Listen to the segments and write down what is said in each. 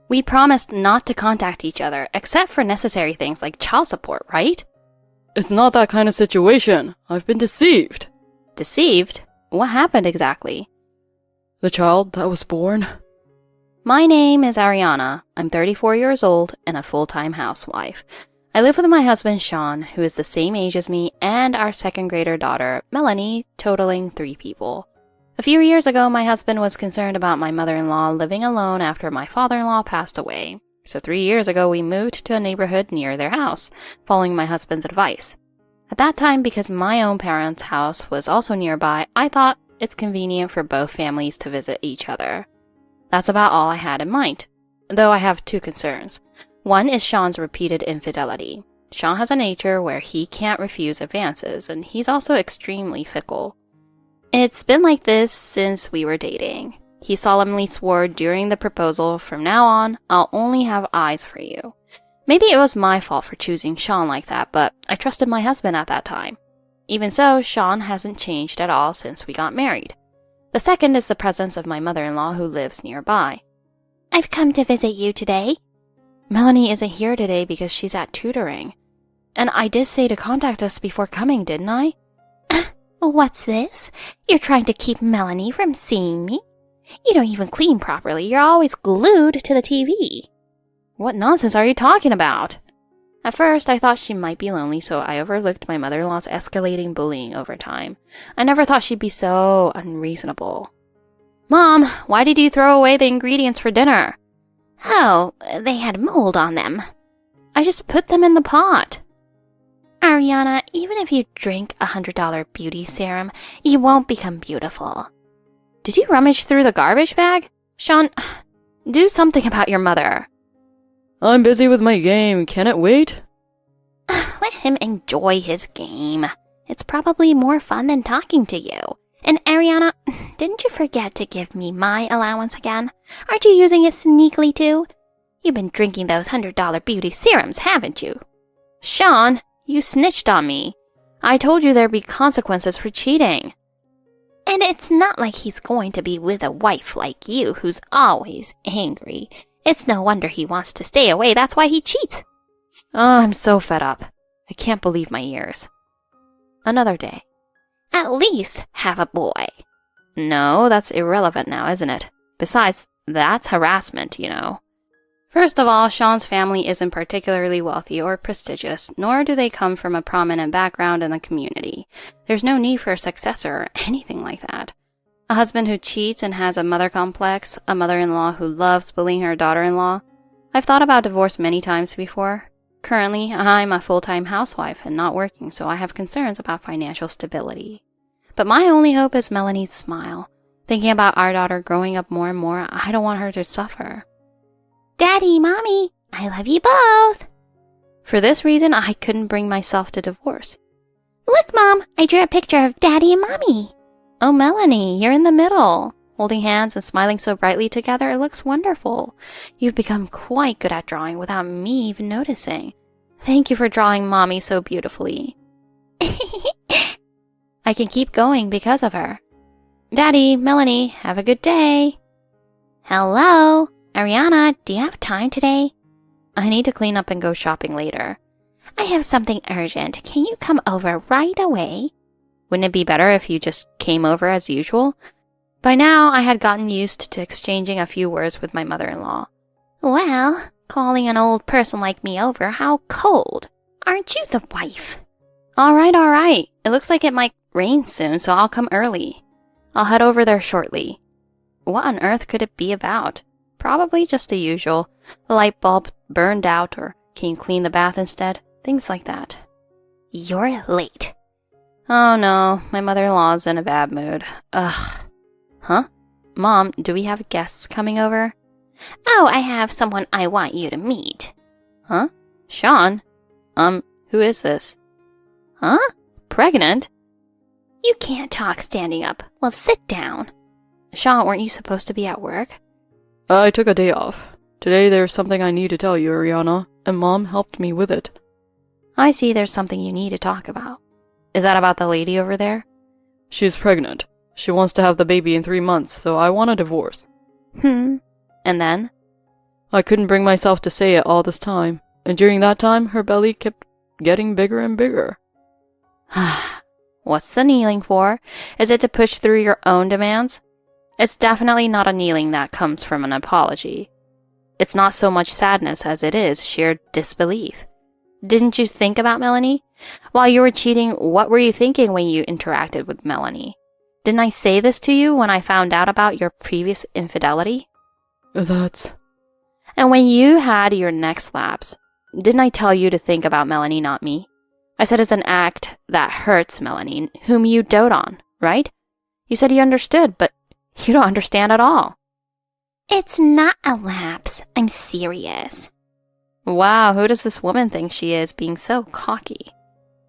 We promised not to contact each other, except for necessary things like child support, right? It's not that kind of situation. I've been deceived. Deceived? What happened exactly? The child that was born? My name is Ariana. I'm 34 years old and a full-time housewife. I live with my husband, Sean, who is the same age as me, and our second-grader daughter, Melanie, totaling 3 people. A few years ago, my husband was concerned about my mother-in-law living alone after my father-in-law passed away. So 3 years ago, we moved to a neighborhood near their house, following my husband's advice. At that time, because my own parents' house was also nearby, I thought it's convenient for both families to visit each other. That's about all I had in mind, though I have 2 concerns. One is Sean's repeated infidelity. Sean has a nature where he can't refuse advances, and he's also extremely fickle. It's been like this since we were dating. He solemnly swore during the proposal, from now on, I'll only have eyes for you. Maybe it was my fault for choosing Sean like that, but I trusted my husband at that time. Even so, Sean hasn't changed at all since we got married. The second is the presence of my mother-in-law who lives nearby. I've come to visit you today. Melanie isn't here today because she's at tutoring. And I did say to contact us before coming, didn't I? What's this? You're trying to keep Melanie from seeing me? You don't even clean properly. You're always glued to the TV. What nonsense are you talking about? At first, I thought she might be lonely, so I overlooked my mother-in-law's escalating bullying over time. I never thought she'd be so unreasonable. Mom, why did you throw away the ingredients for dinner? Oh, they had mold on them. I just put them in the pot. Ariana, even if you drink a $100 beauty serum, you won't become beautiful. Did you rummage through the garbage bag? Sean, do something about your mother. I'm busy with my game. Can it wait? Let him enjoy his game. It's probably more fun than talking to you. And Ariana, didn't you forget to give me my allowance again? Aren't you using it sneakily too? You've been drinking those $100 beauty serums, haven't you? Sean, you snitched on me. I told you there'd be consequences for cheating. And it's not like he's going to be with a wife like you who's always angry. It's no wonder he wants to stay away. That's why he cheats. Oh, I'm so fed up. I can't believe my ears. Another day. At least have a boy. No, that's irrelevant now, isn't it? Besides, that's harassment, you know. First of all, Sean's family isn't particularly wealthy or prestigious, nor do they come from a prominent background in the community. There's no need for a successor or anything like that. A husband who cheats and has a mother complex, a mother-in-law who loves bullying her daughter-in-law. I've thought about divorce many times before. Currently, I'm a full-time housewife and not working, so I have concerns about financial stability. But my only hope is Melanie's smile. Thinking about our daughter growing up more and more, I don't want her to suffer. Daddy, Mommy, I love you both. For this reason, I couldn't bring myself to divorce. Look, Mom, I drew a picture of Daddy and Mommy. Oh, Melanie, you're in the middle. Holding hands and smiling so brightly together, it looks wonderful. You've become quite good at drawing without me even noticing. Thank you for drawing Mommy so beautifully. I can keep going because of her. Daddy, Melanie, have a good day. Hello, Ariana, do you have time today? I need to clean up and go shopping later. I have something urgent. Can you come over right away? Wouldn't it be better if you just came over as usual? By now, I had gotten used to exchanging a few words with my mother-in-law. Well, calling an old person like me over, how cold. Aren't you the wife? All right. It looks like it might rain soon, so I'll come early. I'll head over there shortly. What on earth could it be about? Probably just the usual. The light bulb burned out, or can you clean the bath instead? Things like that. You're late. Oh no, my mother-in-law's in a bad mood. Ugh. Huh? Mom, do we have guests coming over? Oh, I have someone I want you to meet. Huh? Sean? Who is this? Huh? Pregnant? You can't talk standing up. Well, sit down. Sean, weren't you supposed to be at work? I took a day off. Today there's something I need to tell you, Ariana, and Mom helped me with it. I see there's something you need to talk about. Is that about the lady over there? She's pregnant. She wants to have the baby in 3 months, so I want a divorce. And then? I couldn't bring myself to say it all this time, and during that time, her belly kept getting bigger and bigger. What's the kneeling for? Is it to push through your own demands? It's definitely not a kneeling that comes from an apology. It's not so much sadness as it is sheer disbelief. Didn't you think about Melanie? While you were cheating, what were you thinking when you interacted with Melanie? Didn't I say this to you when I found out about your previous infidelity? And when you had your next lapse, didn't I tell you to think about Melanie, not me? I said it's an act that hurts Melanie, whom you dote on, right? You said you understood, but you don't understand at all. It's not a lapse. I'm serious. Wow, who does this woman think she is, being so cocky?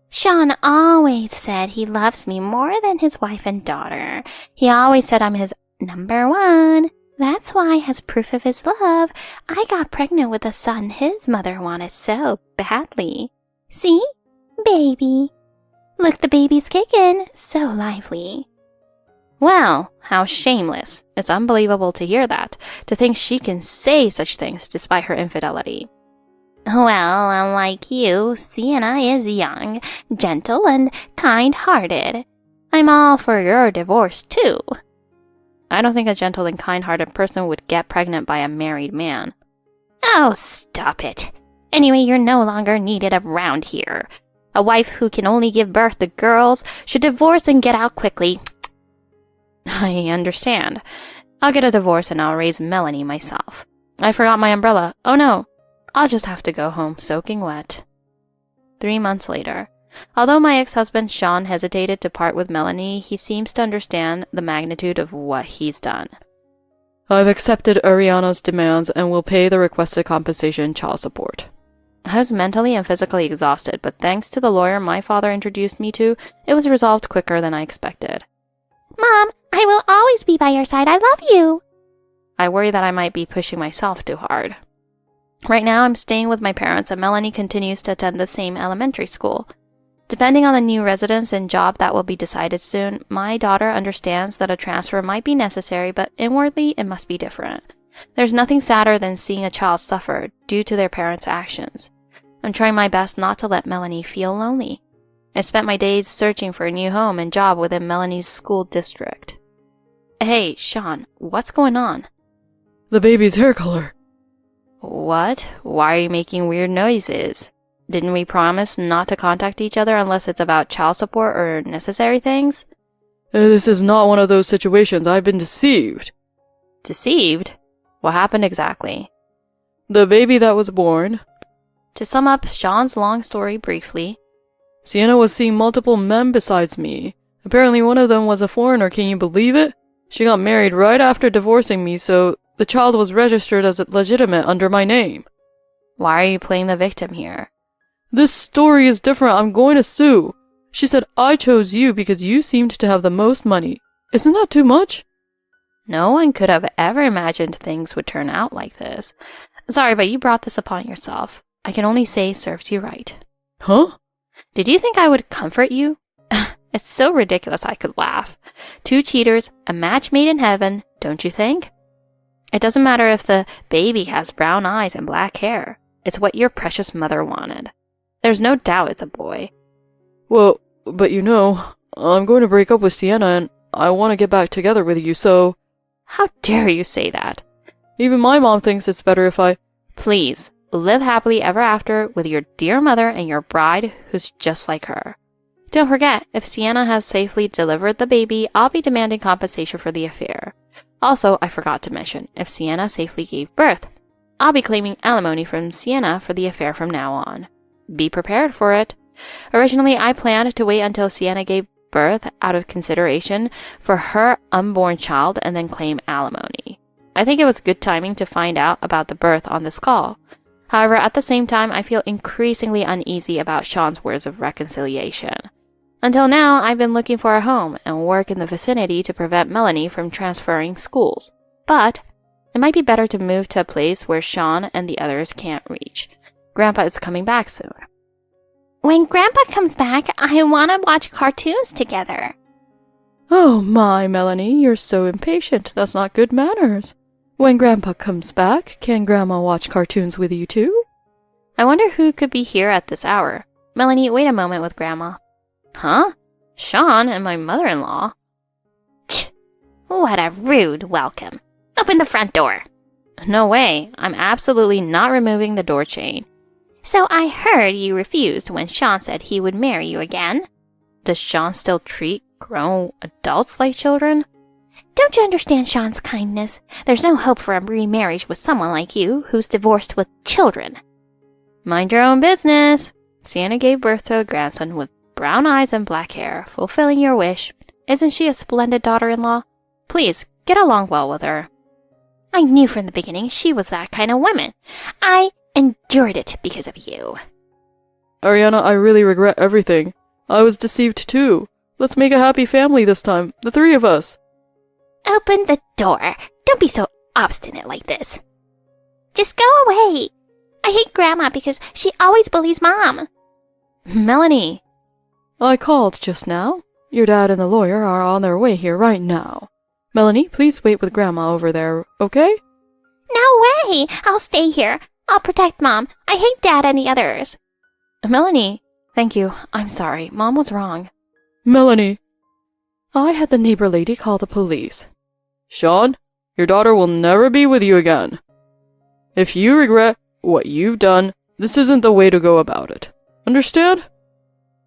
Sean always said he loves me more than his wife and daughter. He always said I'm his number one. That's why, as proof of his love, I got pregnant with a son his mother wanted so badly. See? Baby. Look, the baby's kicking. So lively. Well, how shameless. It's unbelievable to hear that, to think she can say such things despite her infidelity. Well, unlike you, Sienna is young, gentle, and kind-hearted. I'm all for your divorce, too. I don't think a gentle and kind-hearted person would get pregnant by a married man. Oh, stop it. Anyway, you're no longer needed around here. A wife who can only give birth to girls should divorce and get out quickly. I understand. I'll get a divorce and I'll raise Melanie myself. I forgot my umbrella. Oh no. I'll just have to go home soaking wet. 3 months later. Although my ex-husband Sean hesitated to part with Melanie, he seems to understand the magnitude of what he's done. I've accepted Ariana's demands and will pay the requested compensation and child support. I was mentally and physically exhausted, but thanks to the lawyer my father introduced me to, it was resolved quicker than I expected. Mom, I will always be by your side. I love you. I worry that I might be pushing myself too hard. Right now, I'm staying with my parents, and Melanie continues to attend the same elementary school. Depending on the new residence and job that will be decided soon, my daughter understands that a transfer might be necessary, but inwardly, it must be different. There's nothing sadder than seeing a child suffer due to their parents' actions. I'm trying my best not to let Melanie feel lonely. I spent my days searching for a new home and job within Melanie's school district. Hey, Sean, what's going on? The baby's hair color. What? Why are you making weird noises? Didn't we promise not to contact each other unless it's about child support or necessary things? This is not one of those situations. I've been deceived. Deceived? What happened exactly? The baby that was born. To sum up Sean's long story briefly, Sienna was seeing multiple men besides me. Apparently one of them was a foreigner, can you believe it? She got married right after divorcing me, so the child was registered as legitimate under my name. Why are you playing the victim here? This story is different. I'm going to sue. She said I chose you because you seemed to have the most money. Isn't that too much? No one could have ever imagined things would turn out like this. Sorry, but you brought this upon yourself. I can only say serves you right. Huh? Did you think I would comfort you? It's so ridiculous I could laugh. 2 cheaters, a match made in heaven, don't you think? It doesn't matter if the baby has brown eyes and black hair. It's what your precious mother wanted. There's no doubt it's a boy. Well, but you know, I'm going to break up with Sienna and I want to get back together with you, so... How dare you say that? Even my mom thinks it's better if I... Please, live happily ever after with your dear mother and your bride who's just like her. Don't forget, if Sienna has safely delivered the baby, I'll be demanding compensation for the affair. Also, I forgot to mention, if Sienna safely gave birth, I'll be claiming alimony from Sienna for the affair from now on. Be prepared for it. Originally, I planned to wait until Sienna gave birth out of consideration for her unborn child and then claim alimony. I think it was good timing to find out about the birth on this call. However, at the same time, I feel increasingly uneasy about Sean's words of reconciliation. Until now, I've been looking for a home and work in the vicinity to prevent Melanie from transferring schools. But it might be better to move to a place where Sean and the others can't reach. Grandpa is coming back soon. When Grandpa comes back, I want to watch cartoons together. Oh my, Melanie, you're so impatient. That's not good manners. When Grandpa comes back, can Grandma watch cartoons with you too? I wonder who could be here at this hour. Melanie, wait a moment with Grandma. Huh? Sean and my mother-in-law? What a rude welcome. Open the front door. No way. I'm absolutely not removing the door chain. So I heard you refused when Sean said he would marry you again. Does Sean still treat grown adults like children? Don't you understand Sean's kindness? There's no hope for a remarriage with someone like you who's divorced with children. Mind your own business. Sienna gave birth to a grandson with brown eyes and black hair, fulfilling your wish. Isn't she a splendid daughter-in-law? Please, get along well with her. I knew from the beginning she was that kind of woman. I endured it because of you. Ariana, I really regret everything. I was deceived too. Let's make a happy family this time, the three of us. Open the door. Don't be so obstinate like this. Just go away. I hate Grandma because she always bullies Mom. Melanie. I called just now. Your dad and the lawyer are on their way here right now. Melanie, please wait with Grandma over there, okay? No way! I'll stay here. I'll protect Mom. I hate Dad and the others. Melanie. Thank you. I'm sorry. Mom was wrong. Melanie. I had the neighbor lady call the police. Sean, your daughter will never be with you again. If you regret what you've done, this isn't the way to go about it. Understand?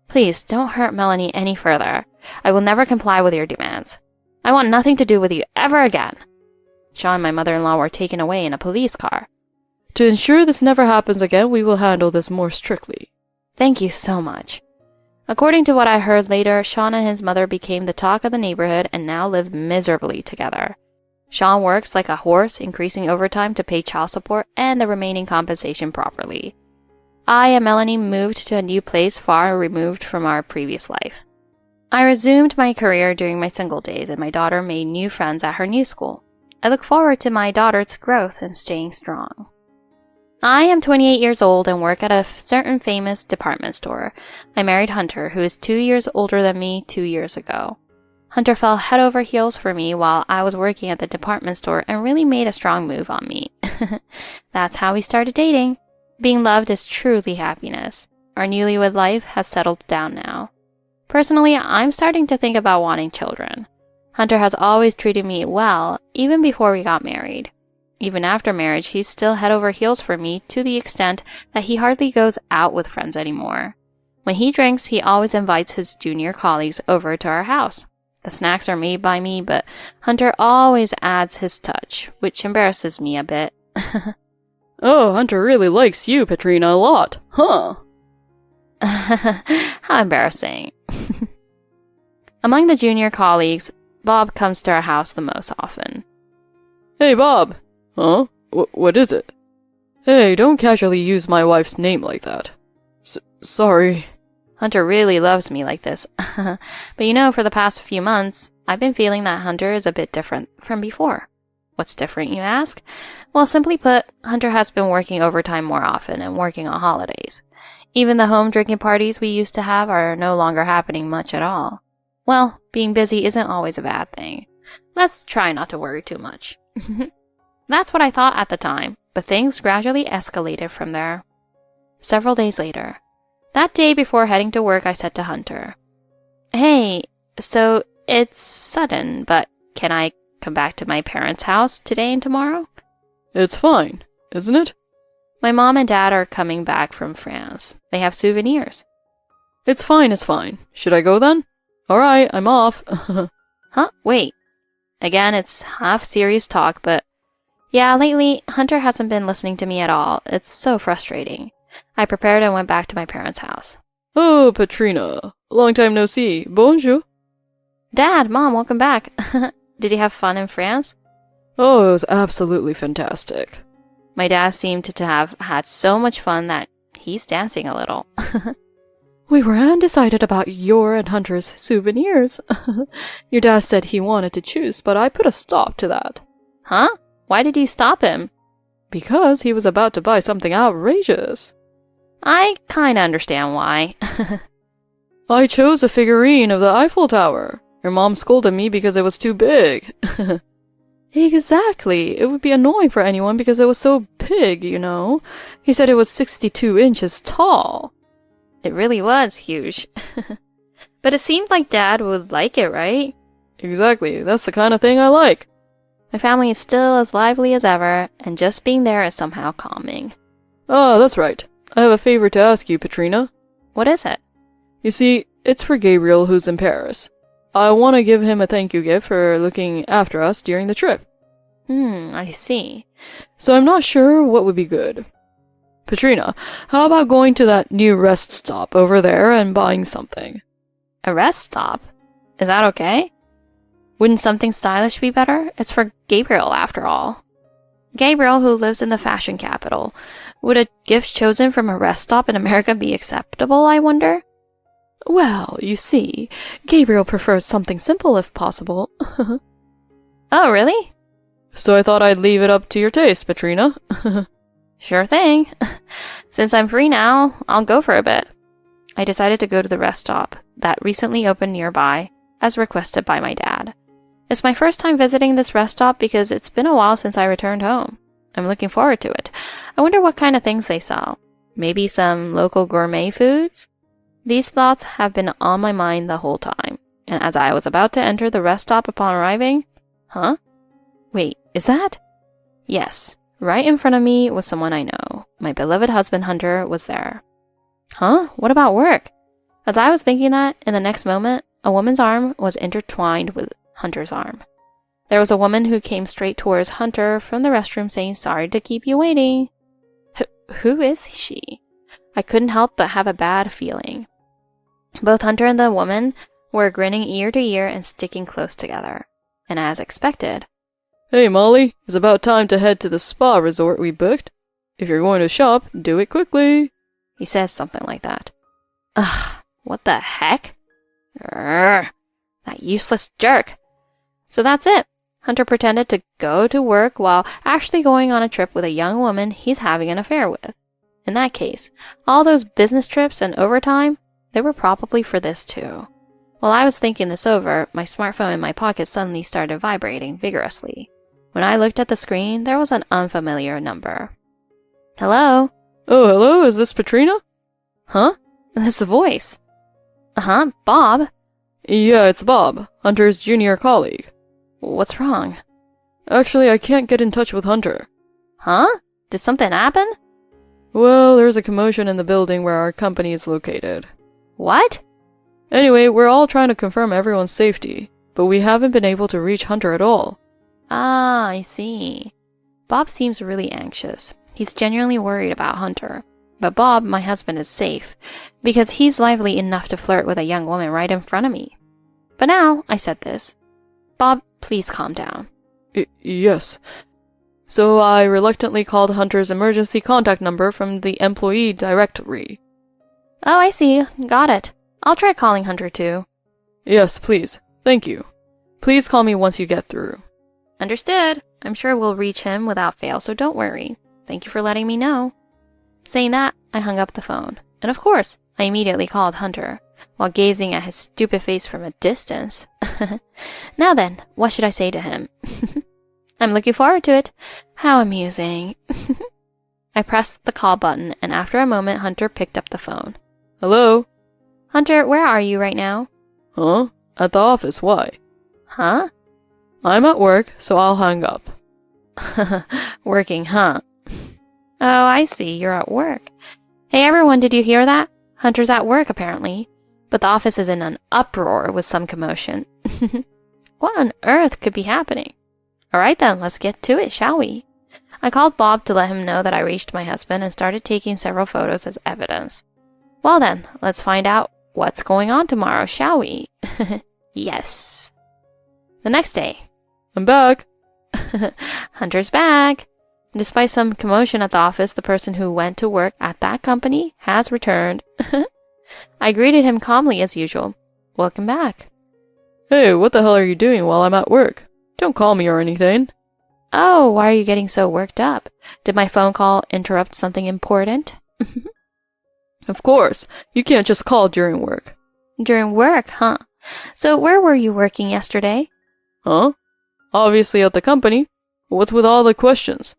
Please, don't hurt Melanie any further. I will never comply with your demands. I want nothing to do with you ever again. Sean and my mother-in-law were taken away in a police car. To ensure this never happens again, we will handle this more strictly. Thank you so much. According to what I heard later, Sean and his mother became the talk of the neighborhood and now live miserably together. Sean works like a horse, increasing overtime to pay child support and the remaining compensation properly. I and Melanie moved to a new place far removed from our previous life. I resumed my career during my single days, and my daughter made new friends at her new school. I look forward to my daughter's growth and staying strong. I am 28 years old and work at a certain famous department store. I married Hunter, who is 2 years older than me 2 years ago. Hunter fell head over heels for me while I was working at the department store and really made a strong move on me. That's how we started dating. Being loved is truly happiness. Our newlywed life has settled down now. Personally, I'm starting to think about wanting children. Hunter has always treated me well, even before we got married. Even after marriage, he's still head over heels for me to the extent that he hardly goes out with friends anymore. When he drinks, he always invites his junior colleagues over to our house. The snacks are made by me, but Hunter always adds his touch, which embarrasses me a bit. Oh, Hunter really likes you, Katrina, a lot, huh? How embarrassing. Among the junior colleagues, Bob comes to our house the most often. Hey, Bob. Huh? What is it? Hey, don't casually use my wife's name like that. Sorry. Hunter really loves me like this. But you know, for the past few months, I've been feeling that Hunter is a bit different from before. What's different, you ask? Well, simply put, Hunter has been working overtime more often and working on holidays. Even the home drinking parties we used to have are no longer happening much at all. Well, being busy isn't always a bad thing. Let's try not to worry too much. That's what I thought at the time, but things gradually escalated from there. Several days later, that day before heading to work, I said to Hunter, "Hey, so it's sudden, but can I come back to my parents' house today and tomorrow?" It's fine, isn't it? My mom and dad are coming back from France. They have souvenirs. It's fine, it's fine. Should I go then? Alright, I'm off. Huh? Wait. Again, it's half serious talk, but yeah, lately, Hunter hasn't been listening to me at all. It's so frustrating. I prepared and went back to my parents' house. Oh, Katrina. Long time no see. Bonjour. Dad, Mom, welcome back. Did you have fun in France? Oh, it was absolutely fantastic. My dad seemed to have had so much fun that he's dancing a little. We were undecided about your and Hunter's souvenirs. Your dad said he wanted to choose, but I put a stop to that. Huh? Why did you stop him? Because he was about to buy something outrageous. I kinda understand why. I chose a figurine of the Eiffel Tower. Your mom scolded me because it was too big. Exactly. It would be annoying for anyone because it was so big, you know? He said it was 62 inches tall. It really was huge. But it seemed like Dad would like it, right? Exactly. That's the kind of thing I like. My family is still as lively as ever, and just being there is somehow calming. Ah, that's right. I have a favor to ask you, Petrina. What is it? You see, it's for Gabriel who's in Paris. I want to give him a thank you gift for looking after us during the trip. I see. So I'm not sure what would be good. Petrina, how about going to that new rest stop over there and buying something? A rest stop? Is that okay? Wouldn't something stylish be better? It's for Gabriel, after all. Gabriel, who lives in the fashion capital. Would a gift chosen from a rest stop in America be acceptable, I wonder? Well, you see, Gabriel prefers something simple if possible. Oh, really? So I thought I'd leave it up to your taste, Petrina. Sure thing. Since I'm free now, I'll go for a bit. I decided to go to the rest stop that recently opened nearby, as requested by my dad. It's my first time visiting this rest stop because it's been a while since I returned home. I'm looking forward to it. I wonder what kind of things they sell. Maybe some local gourmet foods? These thoughts have been on my mind the whole time, and as I was about to enter the rest stop upon arriving... Huh? Wait, is that? Yes, right in front of me was someone I know. My beloved husband Hunter was there. Huh? What about work? As I was thinking that, in the next moment, a woman's arm was intertwined with Hunter's arm. There was a woman who came straight towards Hunter from the restroom saying, "Sorry to keep you waiting." Who is she? I couldn't help but have a bad feeling. Both Hunter and the woman were grinning ear to ear and sticking close together. And as expected... Hey, Molly, it's about time to head to the spa resort we booked. If you're going to shop, do it quickly. He says something like that. Ugh, what the heck? Urgh, that useless jerk. So that's it. Hunter pretended to go to work while actually going on a trip with a young woman he's having an affair with. In that case, all those business trips and overtime, they were probably for this too. While I was thinking this over, my smartphone in my pocket suddenly started vibrating vigorously. When I looked at the screen, there was an unfamiliar number. Hello? Oh, hello, is this Petrina? Huh? This voice. Uh-huh, Bob. Yeah, it's Bob, Hunter's junior colleague. What's wrong? Actually, I can't get in touch with Hunter. Huh? Did something happen? Well, there's a commotion in the building where our company is located. What? Anyway, we're all trying to confirm everyone's safety, but we haven't been able to reach Hunter at all. Ah, I see. Bob seems really anxious. He's genuinely worried about Hunter. But Bob, my husband, is safe, because he's lively enough to flirt with a young woman right in front of me. But now, I said this. Bob, please calm down. Yes. So I reluctantly called Hunter's emergency contact number from the employee directory. Oh, I see. Got it. I'll try calling Hunter too. Yes, please. Thank you. Please call me once you get through. Understood. I'm sure we'll reach him without fail, so don't worry. Thank you for letting me know. Saying that, I hung up the phone. And of course, I immediately called Hunter, while gazing at his stupid face from a distance. Now then, what should I say to him? I'm looking forward to it. How amusing. I pressed the call button, and after a moment, Hunter picked up the phone. Hello? Hunter, where are you right now? Huh? At the office, why? Huh? I'm at work, so I'll hang up. Working, huh? Oh, I see. You're at work. Hey, everyone, did you hear that? Hunter's at work, apparently. But the office is in an uproar with some commotion. What on earth could be happening? All right, then, let's get to it, shall we? I called Bob to let him know that I reached my husband and started taking several photos as evidence. Well then, let's find out what's going on tomorrow, shall we? Yes. The next day. I'm back. Hunter's back. Despite some commotion at the office, the person who went to work at that company has returned. I greeted him calmly as usual. Welcome back. Hey, what the hell are you doing while I'm at work? Don't call me or anything. Oh, why are you getting so worked up? Did my phone call interrupt something important? Of course. You can't just call during work. During work, huh? So where were you working yesterday? Huh? Obviously at the company. What's with all the questions?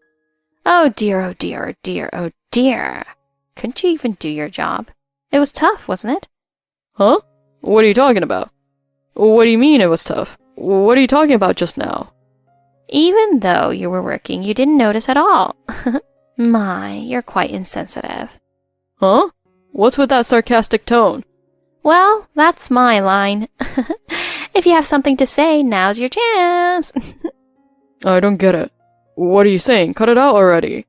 Oh dear, oh dear, oh dear, oh dear. Couldn't you even do your job? It was tough, wasn't it? Huh? What are you talking about? What do you mean it was tough? What are you talking about just now? Even though you were working, you didn't notice at all. My, you're quite insensitive. Huh? What's with that sarcastic tone? Well, that's my line. If you have something to say, now's your chance. I don't get it. What are you saying? Cut it out already.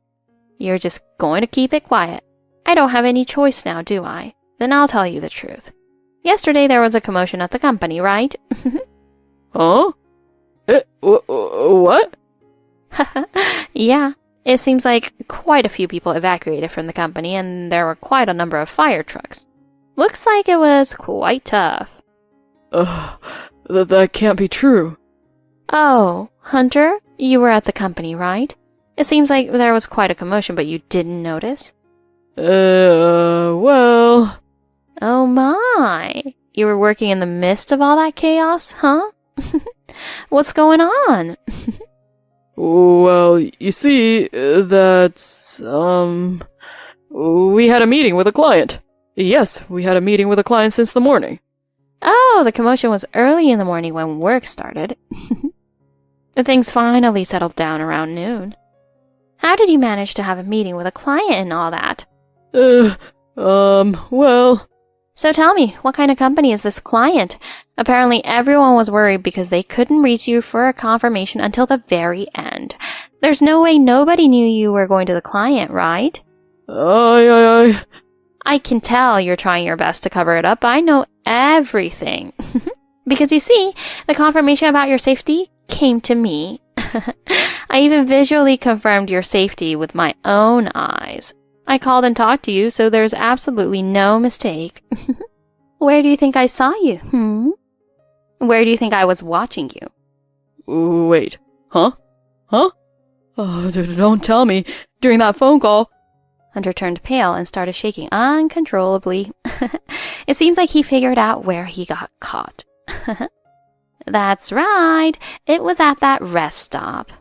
You're just going to keep it quiet. I don't have any choice now, do I? Then I'll tell you the truth. Yesterday there was a commotion at the company, right? Huh? What? Yeah, it seems like quite a few people evacuated from the company and there were quite a number of fire trucks. Looks like it was quite tough. That can't be true. Oh, Hunter, you were at the company, right? It seems like there was quite a commotion, but you didn't notice? Well... Oh my, you were working in the midst of all that chaos, huh? What's going on? Well, you see, that's, we had a meeting with a client. Yes, we had a meeting with a client since the morning. Oh, the commotion was early in the morning when work started. Things finally settled down around noon. How did you manage to have a meeting with a client and all that? Well... So tell me, what kind of company is this client? Apparently everyone was worried because they couldn't reach you for a confirmation until the very end. There's no way nobody knew you were going to the client, right? I can tell you're trying your best to cover it up. I know everything. Because you see, the confirmation about your safety came to me. I even visually confirmed your safety with my own eyes. I called and talked to you, so there's absolutely no mistake. Where do you think I saw you, Where do you think I was watching you? Wait, huh? Oh, don't tell me. During that phone call... Hunter turned pale and started shaking uncontrollably. It seems like he figured out where he got caught. That's right. It was at that rest stop.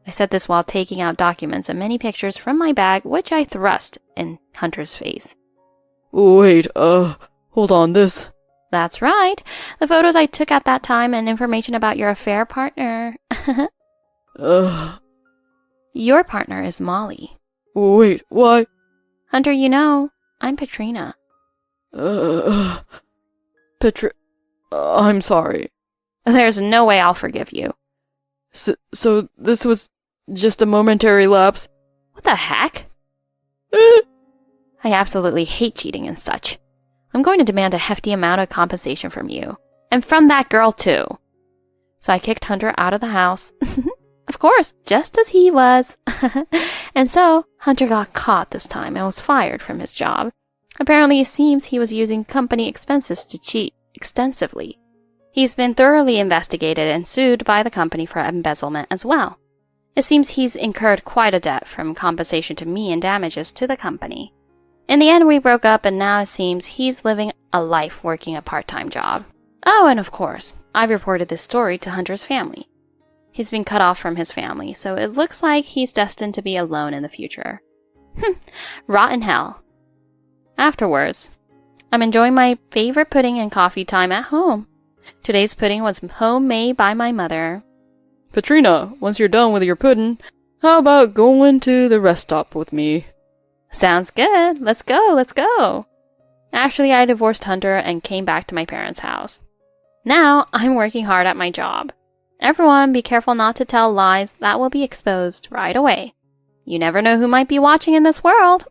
I said this while taking out documents and many pictures from my bag, which I thrust in Hunter's face. Wait, hold on, this... That's right. The photos I took at that time and information about your affair partner. Your partner is Molly. Wait, why? Hunter, you know, I'm Petrina. I'm sorry. There's no way I'll forgive you. So this was just a momentary lapse? What the heck? I absolutely hate cheating and such. I'm going to demand a hefty amount of compensation from you. And from that girl, too. So I kicked Hunter out of the house. Of course, just as he was. And so, Hunter got caught this time and was fired from his job. Apparently, it seems he was using company expenses to cheat extensively. He's been thoroughly investigated and sued by the company for embezzlement as well. It seems he's incurred quite a debt from compensation to me and damages to the company. In the end, we broke up and now it seems he's living a life working a part-time job. Oh, and of course, I reported this story to Hunter's family. He's been cut off from his family, so it looks like he's destined to be alone in the future. Rotten hell. Afterwards, I'm enjoying my favorite pudding and coffee time at home. Today's pudding was homemade by my mother. Petrina, once you're done with your pudding, how about going to the rest stop with me? Sounds good. Let's go. Actually, I divorced Hunter and came back to my parents' house. Now, I'm working hard at my job. Everyone, be careful not to tell lies that will be exposed right away. You never know who might be watching in this world.